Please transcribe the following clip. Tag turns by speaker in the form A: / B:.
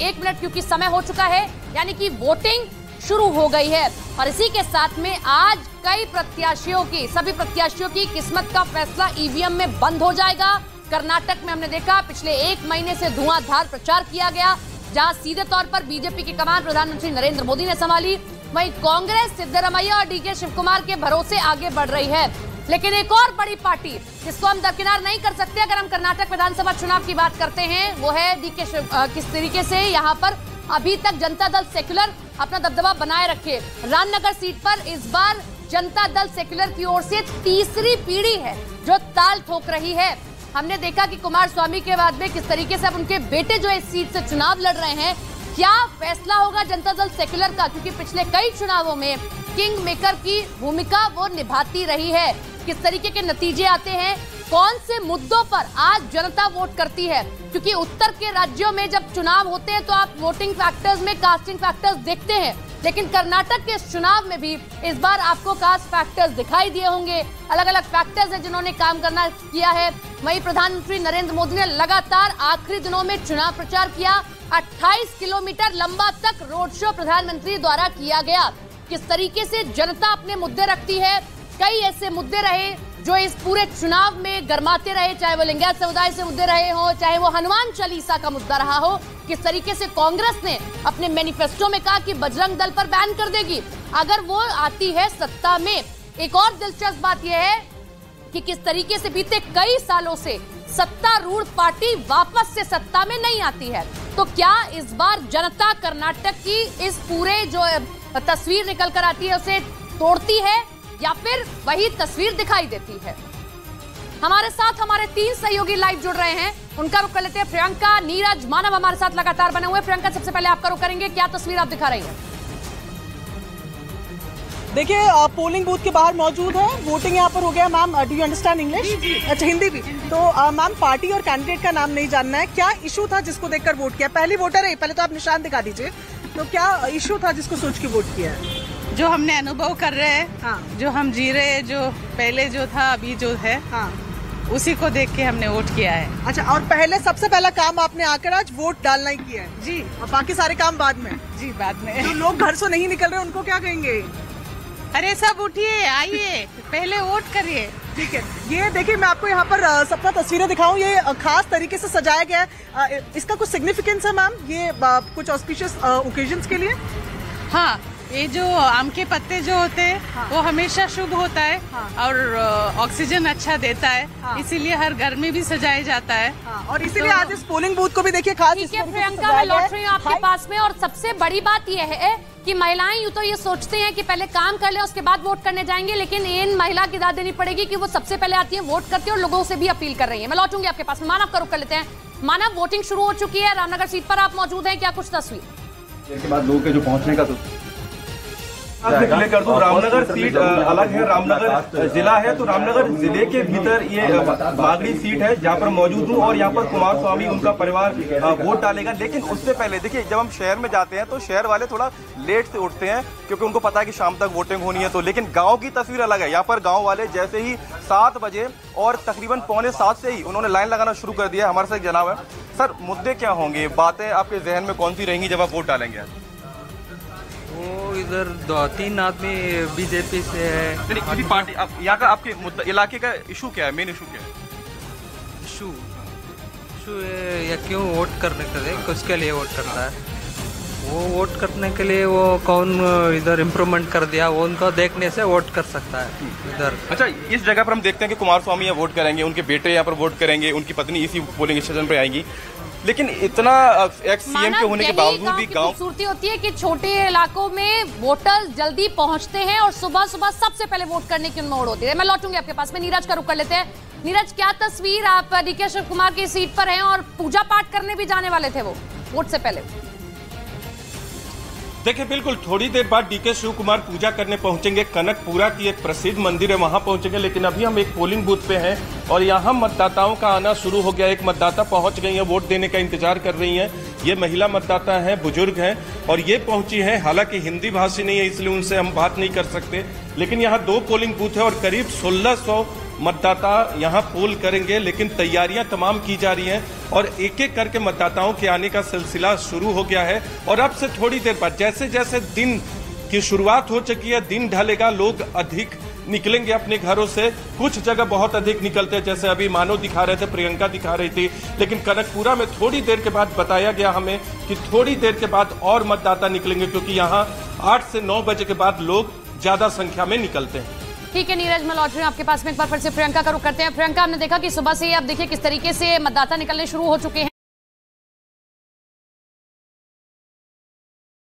A: 1 minute क्योंकि समय हो चुका है, यानी कि वोटिंग शुरू हो गई है। और इसी के साथ में आज सभी प्रत्याशियों की किस्मत का फैसला ईवीएम में बंद हो जाएगा। कर्नाटक में हमने देखा पिछले 1 महीने से धुआंधार प्रचार किया गया, जहां सीधे तौर पर बीजेपी की कमान प्रधानमंत्री नरेंद्र मोदी ने संभाली, वहीं कांग्रेस सिद्धरमैया और डीके शिवकुमार के भरोसे आगे बढ़ रही है। लेकिन एक और बड़ी पार्टी जिसको हम दरकिनार नहीं कर सकते अगर हम कर्नाटक विधानसभा चुनाव की बात करते हैं, वो है डीके शिव। किस तरीके से यहाँ पर अभी तक जनता दल सेक्युलर अपना दबदबा बनाए रखे। रामनगर सीट पर इस बार जनता दल सेक्युलर की ओर से तीसरी पीढ़ी है जो ताल ठोक रही है। हमने देखा कि कुमार स्वामी के बाद में किस तरीके से अब उनके बेटे जो इस सीट से चुनाव लड़ रहे हैं। क्या फैसला होगा जनता दल सेक्युलर का, क्योंकि पिछले कई चुनावों में किंग मेकर की भूमिका वो निभाती रही है। किस तरीके के नतीजे आते हैं, कौन से मुद्दों पर आज जनता वोट करती है, क्योंकि उत्तर के राज्यों में जब चुनाव होते हैं तो आप वोटिंग फैक्टर्स में कास्टिंग फैक्टर्स देखते हैं, लेकिन कर्नाटक के इस चुनाव में भी इस बार आपको कास्ट फैक्टर्स दिखाई दिए होंगे। अलग अलग फैक्टर्स हैं जिन्होंने काम करना किया है। वहीं प्रधानमंत्री नरेंद्र मोदी ने लगातार आखिरी दिनों में चुनाव प्रचार किया। 28 किलोमीटर लंबा तक रोड शो प्रधानमंत्री द्वारा किया गया। किस तरीके से जनता अपने मुद्दे रखती है, कई ऐसे मुद्दे रहे जो इस पूरे चुनाव में गरमाते रहे, चाहे वो लिंगायत समुदाय से मुद्दे रहे हो, चाहे वो हनुमान चालीसा का मुद्दा रहा हो। किस तरीके से कांग्रेस ने अपने मैनिफेस्टो में कहा कि बजरंग दल पर बैन कर देगी अगर वो आती है सत्ता में। एक और दिलचस्प बात यह है कि किस तरीके से बीते कई सालों से सत्तारूढ़ पार्टी वापस से सत्ता में नहीं आती है। तो क्या इस बार जनता कर्नाटक की इस पूरे जो तस्वीर निकल कर आती है उसे तोड़ती है या फिर वही तस्वीर दिखाई देती है? हमारे साथ हमारे 3 सहयोगी लाइव जुड़ रहे हैं, उनका रुख कर लेते हैं। प्रियंका, नीरज, मानव हमारे साथ लगातार बने हुए। प्रियंका, सबसे पहले आपका रुख करेंगे, क्या तस्वीर आप दिखा रही है?
B: देखिए, पोलिंग बूथ के बाहर मौजूद है, वोटिंग यहाँ पर हो गया। Ma'am, do you understand English? अच्छा, हिंदी भी। तो मैम, पार्टी और कैंडिडेट का नाम नहीं जानना है, क्या इशू था जिसको देखकर वोट किया? पहली वोटर है, पहले तो आप निशान दिखा दीजिए। तो क्या इशू था जिसको सोच के वोट किया है?
C: जो हमने अनुभव कर रहे हैं, हाँ। जो हम जी रहे हैं, जो पहले जो था अभी जो है, हाँ। उसी को देख के हमने वोट किया है। अच्छा, और पहले सबसे पहला काम आपने आकर आज वोट डालना ही किया है? जी। और बाकी सारे काम बाद में? जी, बाद में। जो लोग घर से नहीं निकल रहे उनको क्या कहेंगे? अरे सब उठिए, आइए, पहले वोट करिए। ठीक है, ये देखिए, मैं आपको यहाँ पर सबका तस्वीरें दिखाऊं, ये खास तरीके से सजाया गया है। इसका कुछ सिग्निफिकेंस है मैम, ये कुछ ऑस्पिशियस ओकेजन्स के लिए? हाँ, ये जो आम के पत्ते जो होते हैं, हाँ। वो हमेशा शुभ होता है, हाँ। और ऑक्सीजन अच्छा देता है, हाँ। इसीलिए हर घर में भी सजाया जाता है, हाँ। और इसीलिए आज इस पोलिंग बूथ को भी देखिए खास।
A: ठीक है प्रियंका, मैं लौट रही हूँ आपके पास में। और सबसे बड़ी बात यह है कि महिलाएं यूं तो ये सोचते हैं कि पहले काम कर ले उसके बाद वोट करने जाएंगे, लेकिन इन महिला की दाद देनी पड़ेगी कि वो सबसे पहले आती है, वोट करती है और लोगों से भी अपील कर रही है। मैं लौटूंगी आपके पास में। मानव का रुख कर लेते हैं। मानव, वोटिंग शुरू हो चुकी है, रामनगर सीट पर आप मौजूद हैं, क्या कुछ तस्वीर?
D: इसके बाद लोगों के जो पहुंचने का क्लियर कर दूं, रामनगर सीट अलग है, रामनगर जिला है, तो रामनगर जिले के भीतर ये बागड़ी सीट है जहां पर मौजूद हूं और यहां पर कुमार स्वामी उनका परिवार वोट डालेगा। लेकिन उससे पहले देखिए, जब हम शहर में जाते हैं तो शहर वाले थोड़ा लेट से उठते हैं क्योंकि उनको पता है कि शाम तक वोटिंग होनी है। तो लेकिन गाँव की तस्वीर अलग है। यहाँ पर गाँव वाले जैसे ही 7 बजे और तकरीबन 6:45 से ही उन्होंने लाइन लगाना शुरू कर दिया। हमारे साथ जनाब है। सर, मुद्दे क्या होंगे, बातें आपके जहन में कौन सी रहेंगी जब आप वोट डालेंगे?
E: वो इधर 2-3 आदमी बीजेपी से है।
D: किसी पार्टी, यहाँ का आपके इलाके का इशू क्या है, मेन इशू क्या है?
E: इशू या क्यों वोट करने के लिए, किसके लिए वोट करता है? वो वोट करने के लिए वो कौन इधर इम्प्रूवमेंट कर दिया, वो उनको देखने से वोट कर सकता है इधर।
D: अच्छा, इस जगह पर हम देखते हैं कि कुमार स्वामी यहाँ वोट करेंगे, उनके बेटे यहाँ पर वोट करेंगे, उनकी पत्नी इसी पोलिंग स्टेशन पर आएंगी। लेकिन इतना एक्स सीएम के होने के बावजूद भी गांव
A: खूबसूरती होती है कि छोटे इलाकों में वोटर जल्दी पहुंचते हैं और सुबह सुबह सबसे पहले वोट करने की उनमें होड़ होती है। मैं लौटूंगी आपके पास में। नीरज का रुख कर लेते हैं। नीरज, क्या तस्वीर, आप डीके शिवकुमार की सीट पर हैं और पूजा पाठ करने भी जाने वाले थे वो वोट से पहले?
F: देखिए, बिल्कुल थोड़ी देर बाद डीके शिवकुमार पूजा करने पहुंचेंगे। कनकपुरा की एक प्रसिद्ध मंदिर है, वहां पहुंचेंगे। लेकिन अभी हम एक पोलिंग बूथ पे हैं और यहां मतदाताओं का आना शुरू हो गया। एक मतदाता पहुंच गई है, वोट देने का इंतजार कर रही हैं। ये महिला मतदाता हैं, बुजुर्ग हैं और ये पहुंची हैं। हालांकि हिंदी भाषी नहीं है, इसलिए उनसे हम बात नहीं कर सकते। लेकिन यहाँ 2 पोलिंग बूथ है और करीब 1600 मतदाता यहां पोल करेंगे, लेकिन तैयारियां तमाम की जा रही हैं और एक एक करके मतदाताओं के आने का सिलसिला शुरू हो गया है। और अब से थोड़ी देर बाद जैसे जैसे दिन की शुरुआत हो चुकी है, दिन ढलेगा, लोग अधिक निकलेंगे अपने घरों से। कुछ जगह बहुत अधिक निकलते हैं, जैसे अभी मानव दिखा रहे थे, प्रियंका दिखा रही थी, लेकिन कनकपुरा में थोड़ी देर के बाद बताया गया हमें कि थोड़ी देर के बाद और मतदाता निकलेंगे, क्योंकि यहाँ 8 से 9 बजे के बाद लोग ज्यादा संख्या में निकलते हैं।
A: ठीक है नीरज, मैं लौट रही हूँ आपके पास में, एक बार फिर से प्रियंका का रुख करते हैं। प्रियंका, हमने देखा कि सुबह से ही आप देखिए किस तरीके से मतदाता निकलने शुरू हो चुके हैं।